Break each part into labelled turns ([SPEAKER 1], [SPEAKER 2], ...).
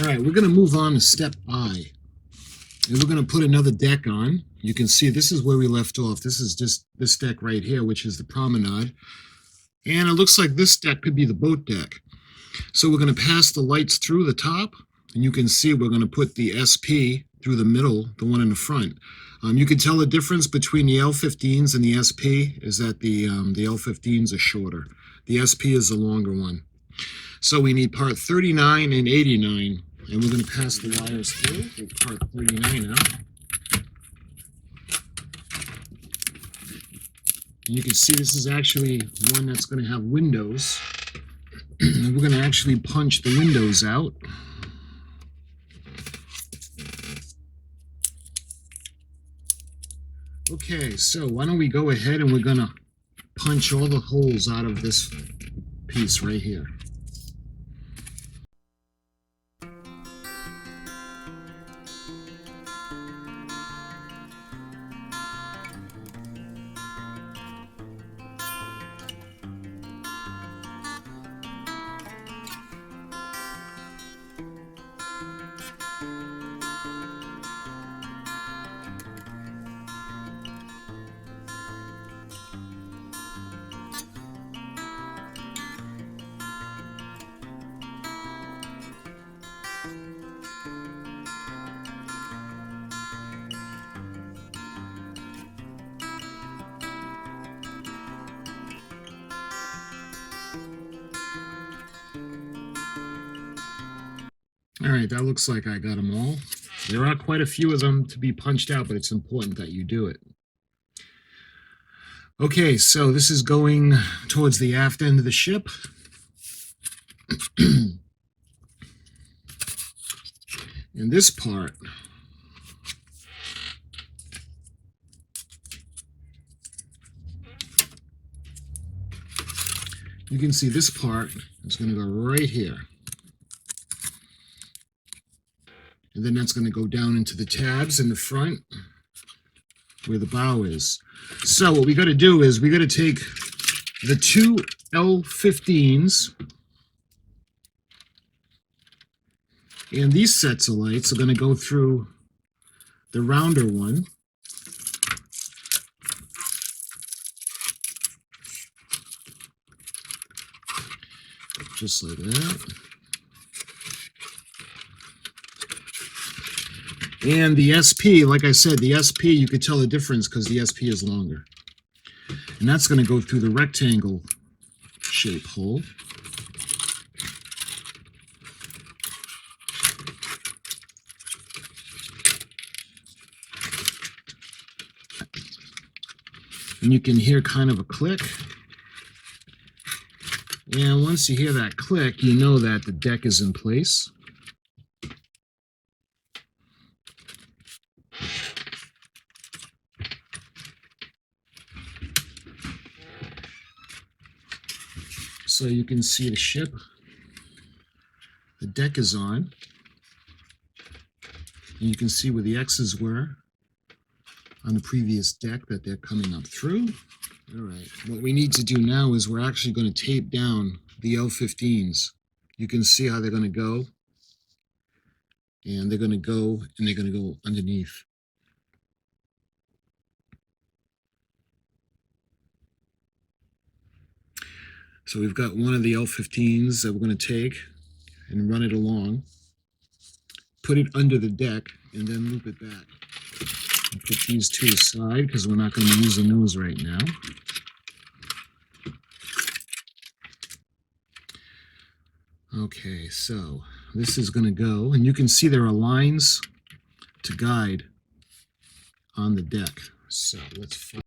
[SPEAKER 1] All right, we're going to move on to step I. And we're going to put another deck on. You can see this is where we left off. This is just this deck right here, which is the promenade. And it looks like this deck could be the boat deck. So we're going to pass the lights through the top. And you can see we're going to put the SP through the middle, the one in the front. You can tell the difference between the L15s and the SP is that the L15s are shorter. The SP is the longer one. So we need part 39 and 89, and we're going to pass the wires through with part 39 out. And you can see this is actually one that's going to have windows. And we're going to actually punch the windows out. Okay, so why don't we go ahead and we're going to punch all the holes out of this piece right here. All right, that looks like I got them all. There are quite a few of them to be punched out, but it's important that you do it. Okay, so this is going towards the aft end of the ship. And this part, you can see this part is going to go right here. And then that's going to go down into the tabs in the front where the bow is. So what we got to do is we got to take the two L15s, and these sets of lights are going to go through the rounder one. Just like that. And the SP, like I said, the SP, you could tell the difference because the SP is longer. And that's going to go through the rectangle shape hole. And you can hear kind of a click. And once you hear that click, you know that the deck is in place. So you can see the ship, the deck is on, and you can see where the X's were on the previous deck that they're coming up through. All right, what we need to do now is we're actually going to tape down the L15s. You can see how they're going to go, and they're going to go, and they're going to go underneath. So we've got one of the L15s that we're going to take and run it along, put it under the deck, and then loop it back. I'll put these two aside because we're not going to be using those right now. Okay, so this is going to go, and you can see there are lines to guide on the deck. So let's find.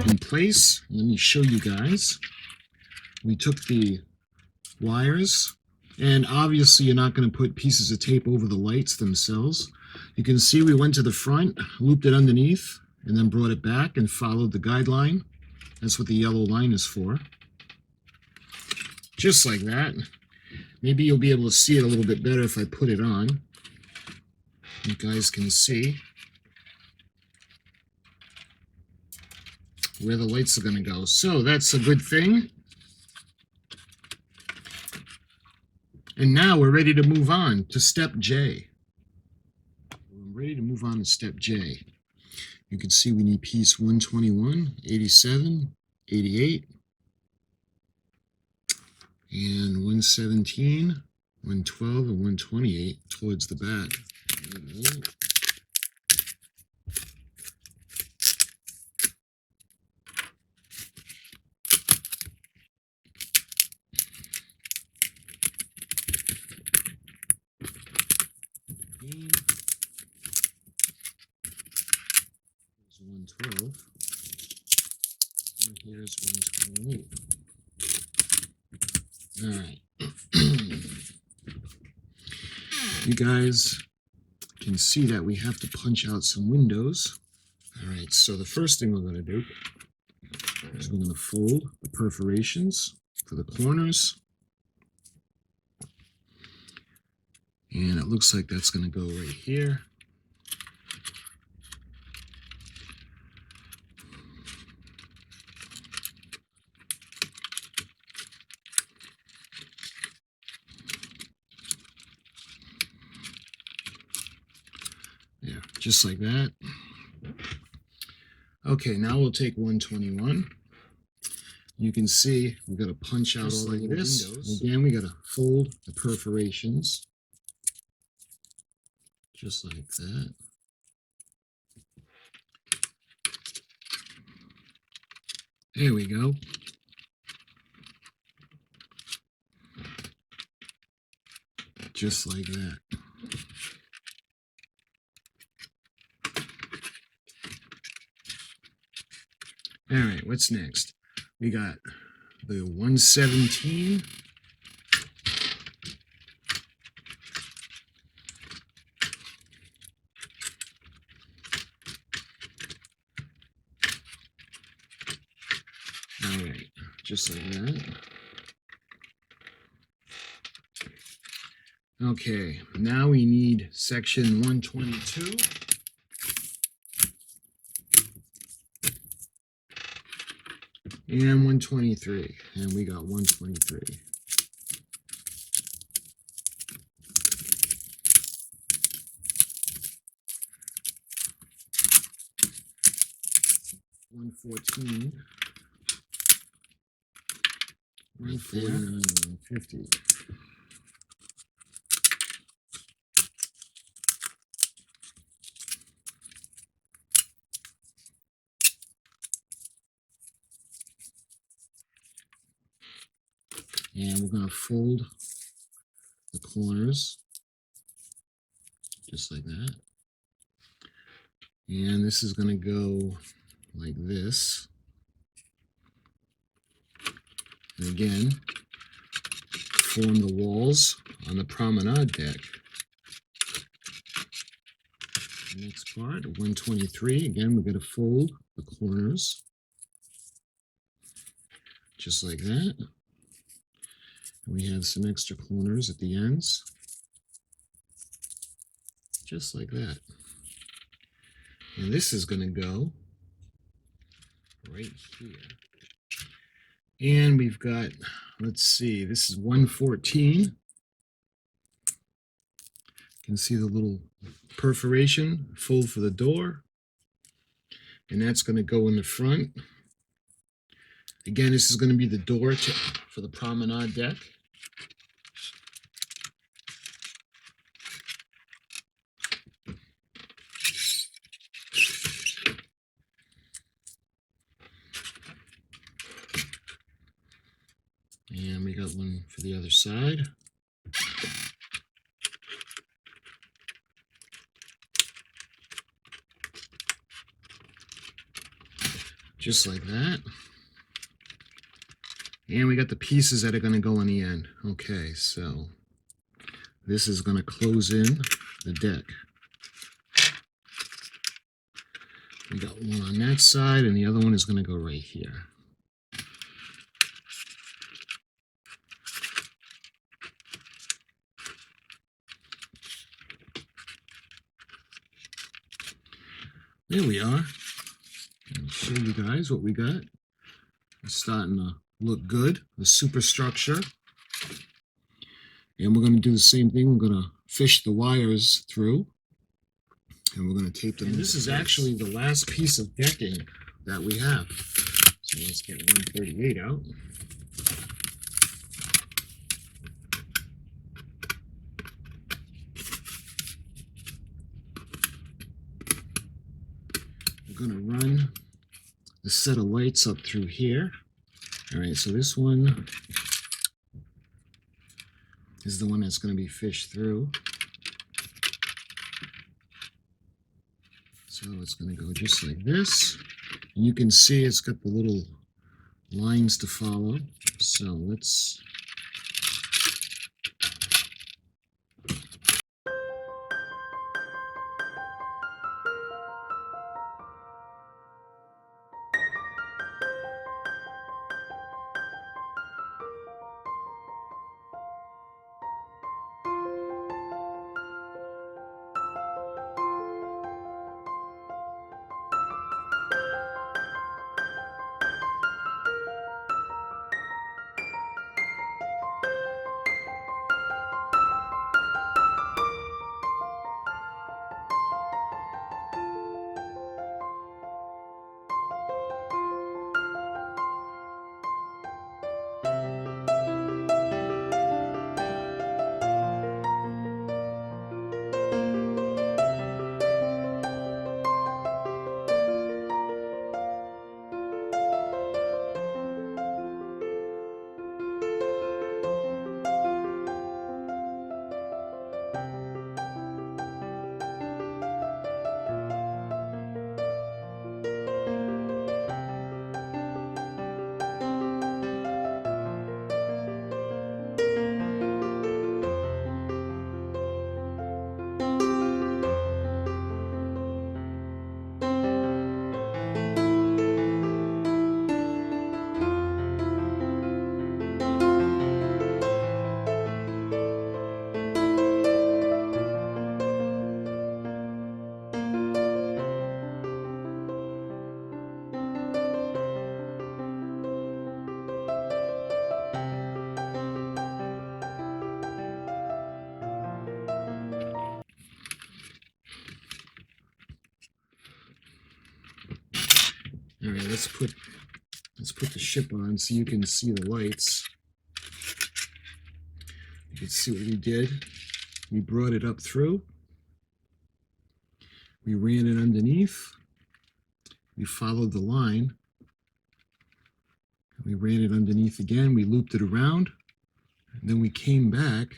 [SPEAKER 1] in place. Let me show you guys. We took the wires, and obviously you're not going to put pieces of tape over the lights themselves. You can see we went to the front, looped it underneath, and then brought it back and followed the guideline. That's what the yellow line is for. Just like that. Maybe you'll be able to see it a little bit better if I put it on. You guys can see where the lights are going to go. So that's a good thing. And now we're ready to move on to step J. We're ready to move on to step J. You can see we need piece 121, 87, 88, and 117, 112, and 128 towards the back. Here's 112. And here's 128. All right. You guys can see that we have to punch out some windows. All right, so the first thing we're going to do is we're going to fold the perforations for the corners. And it looks like that's going to go right here. Yeah, just like that. Okay, now we'll take 121. You can see we've got to punch out all like this. Again, we got to fold the perforations. Just like that. There we go. Just like that. All right, what's next? We got the 117. All right, just like that. Okay, now we need section 122. And 123, and we got 123. $114, right there, and 50. And we're going to fold the corners just like that. And this is going to go like this. And again, form the walls on the promenade deck. The next part, 123, again, we're going to fold the corners just like that. And we have some extra corners at the ends, just like that. And this is going to go right here. And we've got, let's see, this is 114. You can see the little perforation, fold for the door. And that's going to go in the front. Again, this is going to be the door for the promenade deck. And we got one for the other side. just like that. And we got the pieces that are going to go on the end. Okay, so this is going to close in the deck. We got one on that side, and the other one is going to go right here. There we are. Let me show you guys what we got. It's starting to look good, the superstructure. And we're going to do the same thing. We're going to fish the wires through, and we're going to tape them. And this is actually the last piece of decking that we have. So let's get 138 out. We're going to run the set of lights up through here. All right, so this one is the one that's going to be fished through. So it's going to go just like this. And you can see it's got the little lines to follow. So let's... All right, let's put the ship on so you can see the lights. You can see what we did. We brought it up through. We ran it underneath. We followed the line. We ran it underneath again. We looped it around. And then we came back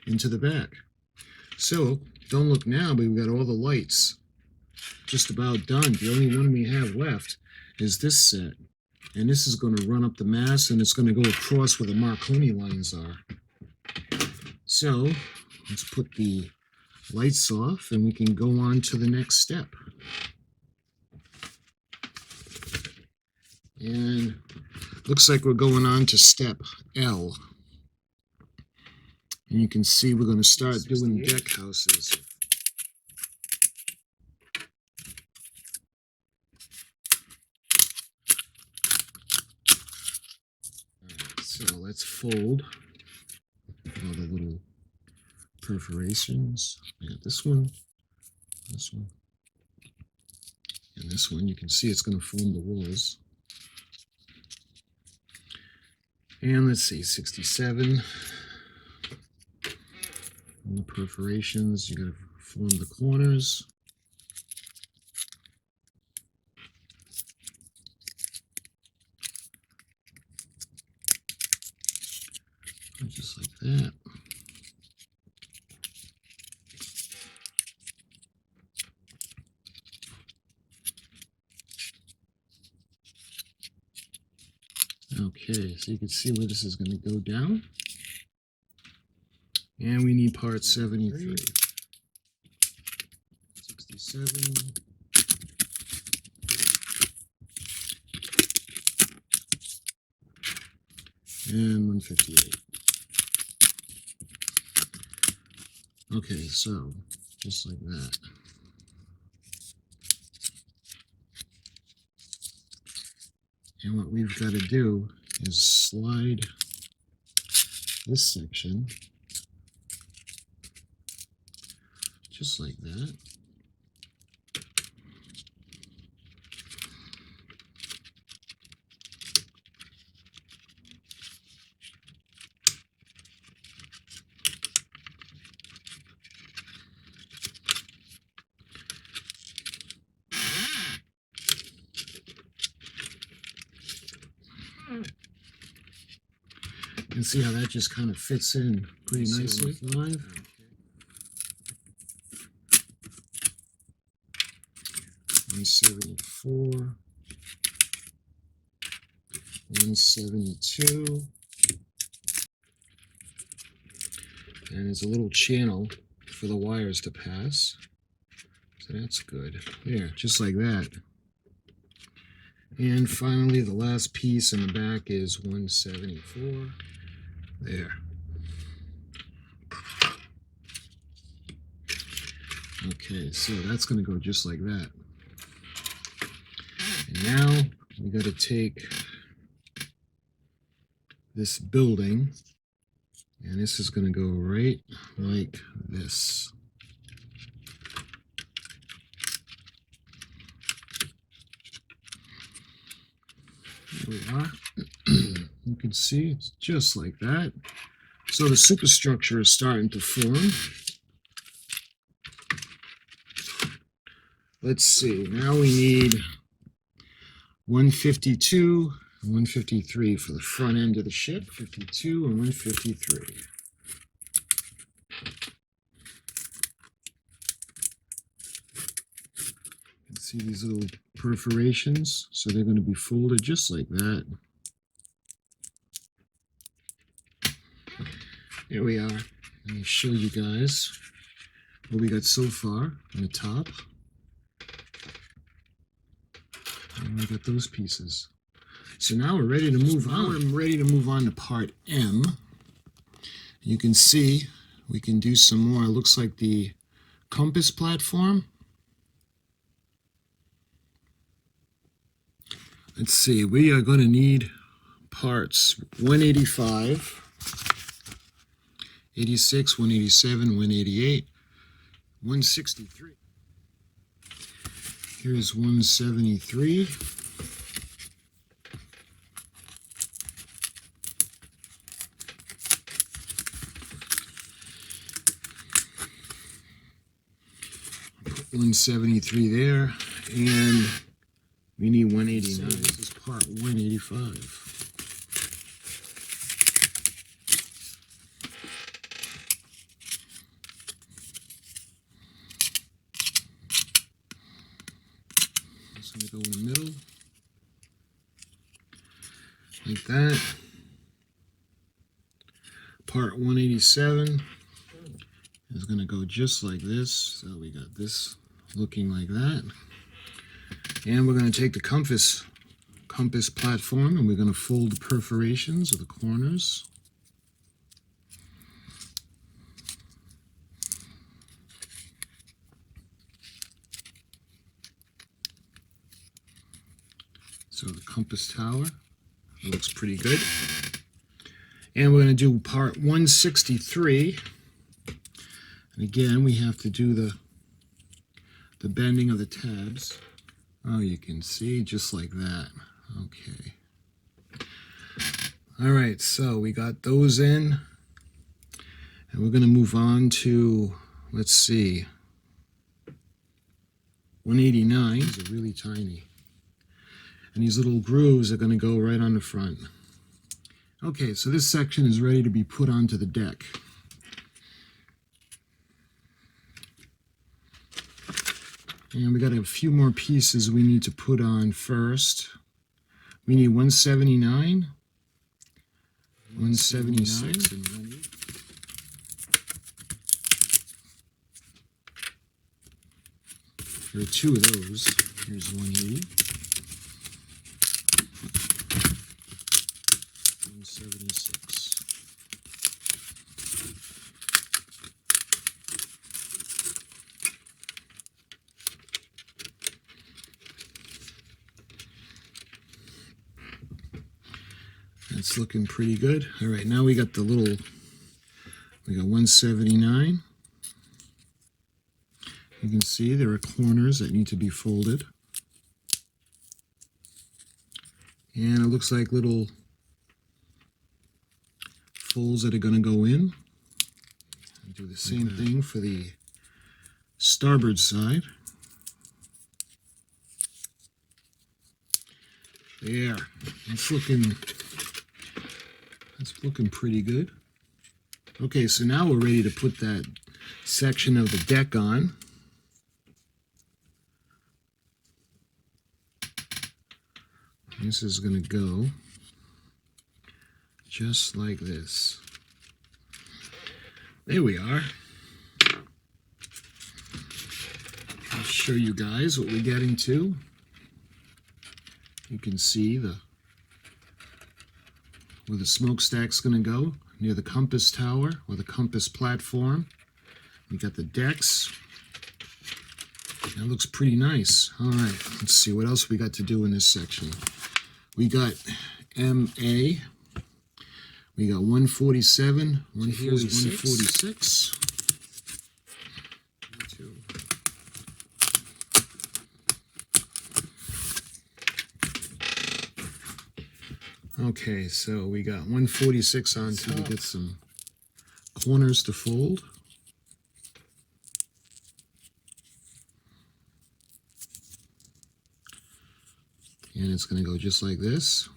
[SPEAKER 1] into the back. So don't look now, but we've got all the lights just about done. The only one we have left is this set. And this is going to run up the mast, and it's going to go across where the Marconi lines are. So let's put the lights off, and we can go on to the next step. And looks like we're going on to step L. And you can see we're going to start doing deck houses. So let's fold all the little perforations. Yeah, this one, and this one. You can see it's going to form the walls. And let's see, 67. All the perforations, you got to form the corners. Just like that. Okay, so you can see where this is going to go down. And we need part 73. 67. And 158. Okay, so just like that. And what we've got to do is slide this section just like that. You can see how that just kind of fits in pretty nicely. 174, 172, and there's a little channel for the wires to pass, so that's good. There, just like that. And finally, the last piece in the back is 174. There. Okay, so that's going to go just like that. And now we got to take this building, and this is going to go right like this. Here we are. You can see it's just like that. So the superstructure is starting to form. Let's see, now we need 152 and 153 for the front end of the ship. 52 and 153. You can see these little perforations, so they're going to be folded just like that. Here we are. Let me show you guys what we got so far on the top. And we got those pieces. So now we're ready to move on. We're ready to move on to part M. You can see we can do some more. It looks like the compass platform. Let's see, we are going to need parts 185, 86, 187, 188, 163. Here's 173. Put 173 there, and we need 189. So this is part 185. Going to go in the middle, like that. Part 187 is going to go just like this. So we got this looking like that. And we're going to take the compass platform, and we're going to fold the perforations of the corners. So the compass tower looks pretty good. And we're going to do part 163. And again, we have to do the bending of the tabs. Oh, you can see just like that. Okay. All right, so we got those in. And we're going to move on to, let's see, 189. These are really tiny. And these little grooves are going to go right on the front. Okay, so this section is ready to be put onto the deck. And we got a few more pieces we need to put on first. We need 179 176 and 180. There are two of those. Here's 180. 176. That's looking pretty good. All right, now we got the little, we got 179. You can see there are corners that need to be folded. And it looks like little folds that are going to go in. Do the same thing for the starboard side. There, that's looking pretty good. Okay, so now we're ready to put that section of the deck on. This is going to go just like this. There we are. I'll show you guys what we're getting to. You can see where the smokestack's going to go, near the compass tower or the compass platform. We got the decks. That looks pretty nice. All right, let's see what else we got to do in this section. We got MA. We got 147. Here's 146. Okay, so we got 146 on to get some corners to fold. And it's going to go just like this.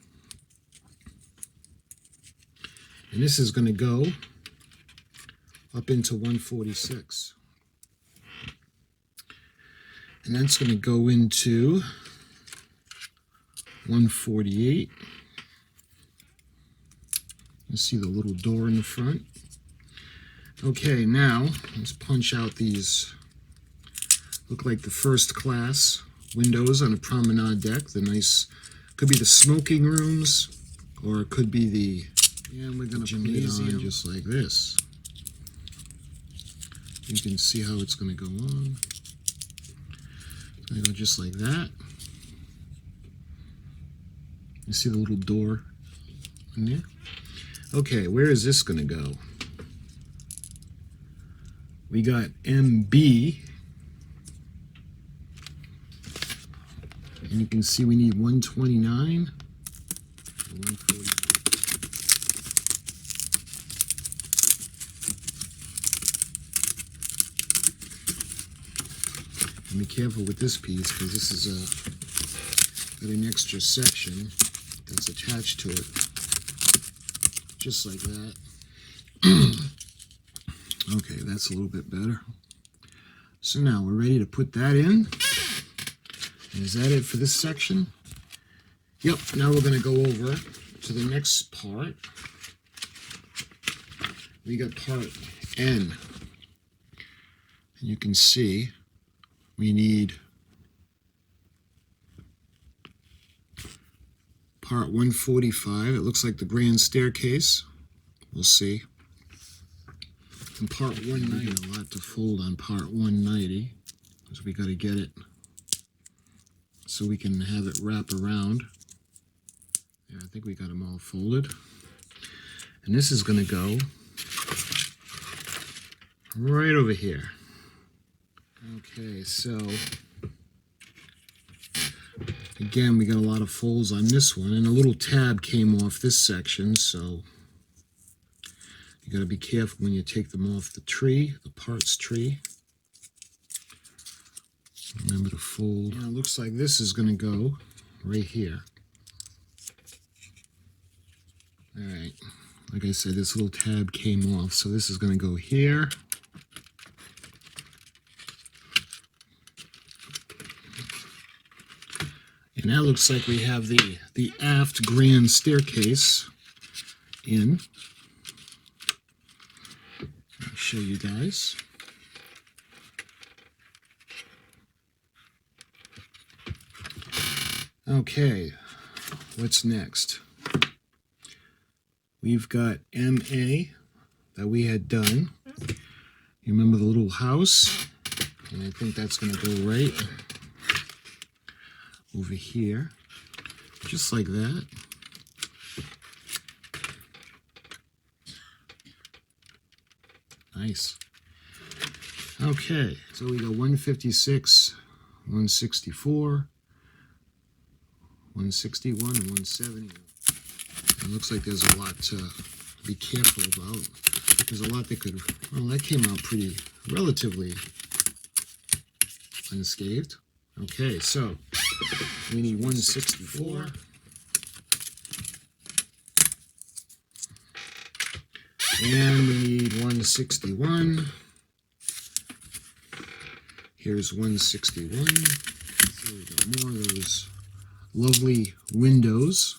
[SPEAKER 1] And this is going to go up into 146. And that's going to go into 148. You see the little door in the front. Okay, now let's punch out these, look like the first class windows on a promenade deck. The nice, could be the smoking rooms, or it could be the, and we're going to put it on just like this. You can see how it's going to go on. It's going to go just like that. You see the little door in there? Okay, where is this going to go? We got MB. And you can see we need 129 and 140. And be careful with this piece, because this is got an extra section that's attached to it. Just like that. Okay, that's a little bit better. So now we're ready to put that in. And is that it for this section? Yep, now we're going to go over to the next part. We got part N. And you can see we need part 145. It looks like the grand staircase. We'll see. And part 190. A lot to fold on part 190, because we got to get it so we can have it wrap around. Yeah, I think we got them all folded. And this is going to go right over here. Okay, so again, we got a lot of folds on this one, and a little tab came off this section, so you got to be careful when you take them off the tree, the parts tree. Remember to fold. And it looks like this is going to go right here. All right, like I said, this little tab came off, so this is going to go here. And that looks like we have the aft grand staircase in. I'll show you guys. Okay, what's next? We've got MA that we had done. You remember the little house? And I think that's going to go right over here, just like that. Nice. Okay, so we got 156, 164, 161, and 170. It looks like there's a lot to be careful about. There's a lot that could, well, that came out pretty relatively unscathed. Okay, so we need 164. And we need 161. Here's 161. So we got more of those lovely windows.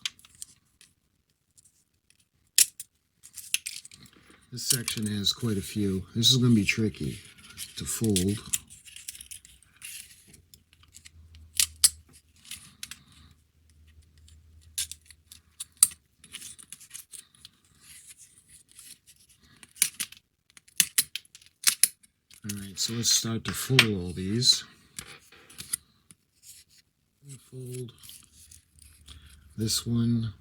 [SPEAKER 1] This section has quite a few. This is going to be tricky to fold. Alright, so let's start to fold all these. Fold this one.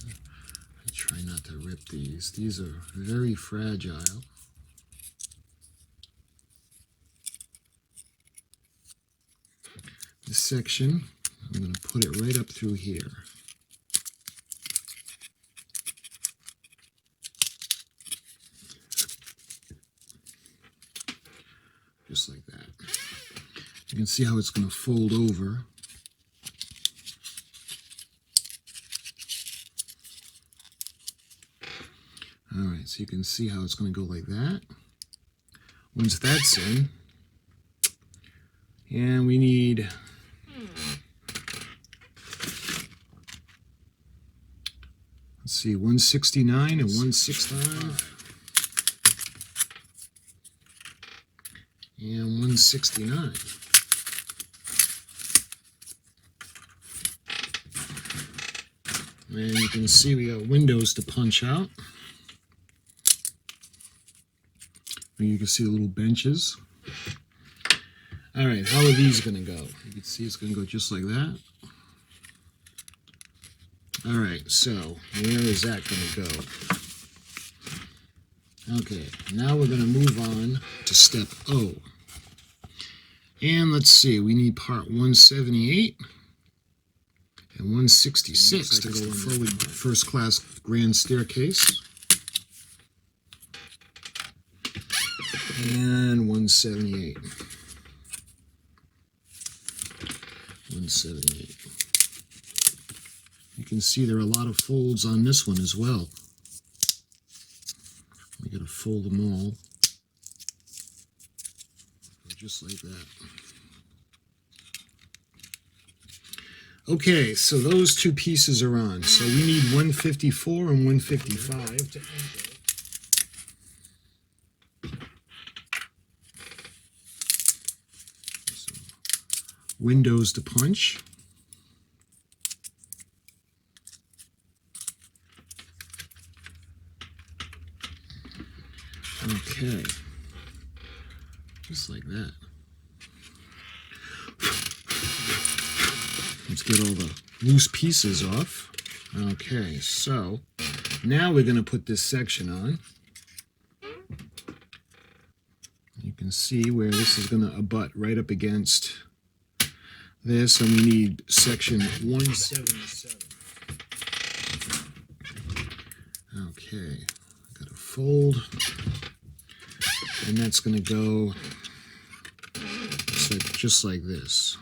[SPEAKER 1] I try not to rip these. These are very fragile. This section, I'm going to put it right up through here. Just like that. You can see how it's going to fold over. Alright, so you can see how it's going to go like that. Once that's in, and we need let's see, 169 and 165. And 169. And you can see we got windows to punch out. And you can see the little benches. All right, how are these going to go? You can see it's going to go just like that. All right, so where is that going to go? Okay, now we're going to move on to step O. And let's see, we need part 178 and 166 to go on the forward first class grand staircase. And 178. 178. You can see there are a lot of folds on this one as well. We got to fold them all. Just like that. Okay, so those two pieces are on. So we need 154 and 155 to enter. Windows to punch. Okay. Just like that. Let's get all the loose pieces off. Okay, so now we're going to put this section on. You can see where this is going to abut right up against this, and we need section 177. Okay, got to fold, and that's going to go just like this.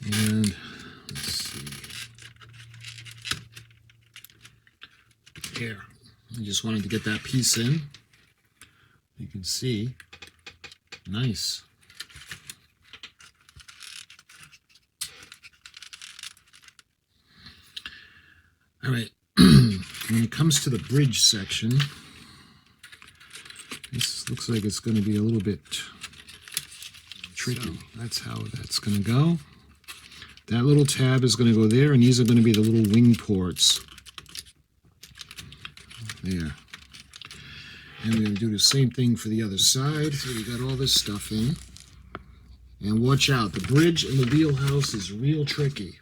[SPEAKER 1] And let's see. chair. I just wanted to get that piece in. You can see, nice. All right, when it comes to the bridge section, this looks like it's going to be a little bit tricky. So that's how that's going to go. That little tab is going to go there, and these are going to be the little wing ports. There. And we're going to do the same thing for the other side. So we got all this stuff in. And watch out, the bridge and the wheelhouse is real tricky.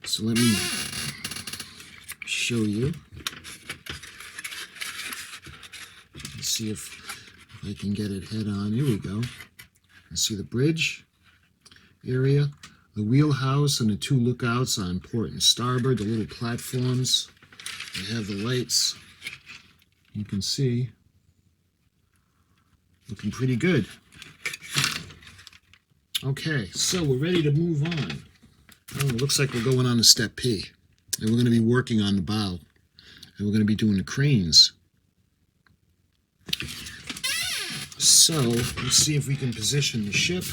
[SPEAKER 1] So let me show you. Let's see if I can get it head on. Here we go. You see the bridge area, the wheelhouse, and the two lookouts on port and starboard, the little platforms. They have the lights. You can see, looking pretty good. Okay, so we're ready to move on. Oh, it looks like we're going on to step P. And we're going to be working on the bow. And we're going to be doing the cranes. So, let's see if we can position the ship.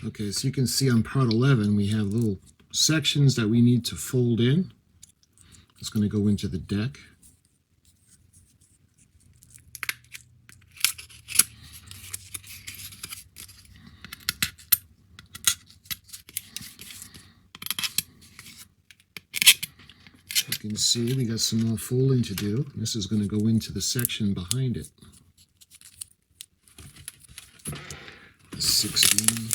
[SPEAKER 1] Okay, so you can see on part 11 we have little sections that we need to fold in. It's going to go into the deck. You can see we got some more folding to do. This is going to go into the section behind it. 16.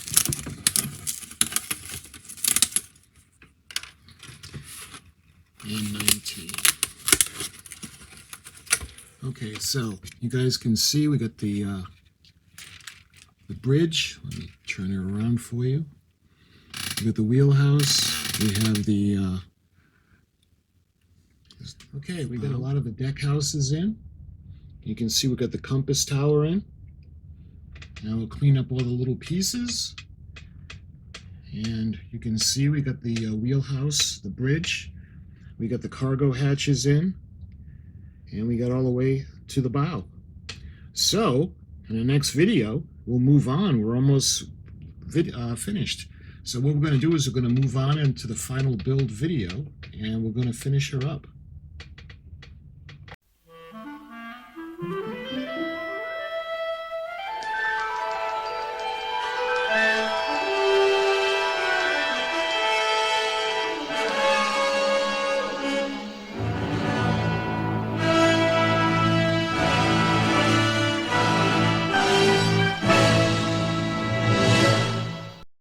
[SPEAKER 1] And 19. Okay, so you guys can see we got the bridge. Let me turn it around for you. We got the wheelhouse. We have the okay, we got a lot of the deck houses in. You can see we got the compass tower in. Now we'll clean up all the little pieces. And you can see we got the wheelhouse, the bridge. We got the cargo hatches in. And we got all the way to the bow. So, in the next video, we'll move on. We're almost finished. So what we're going to do is we're going to move on into the final build video. And we're going to finish her up.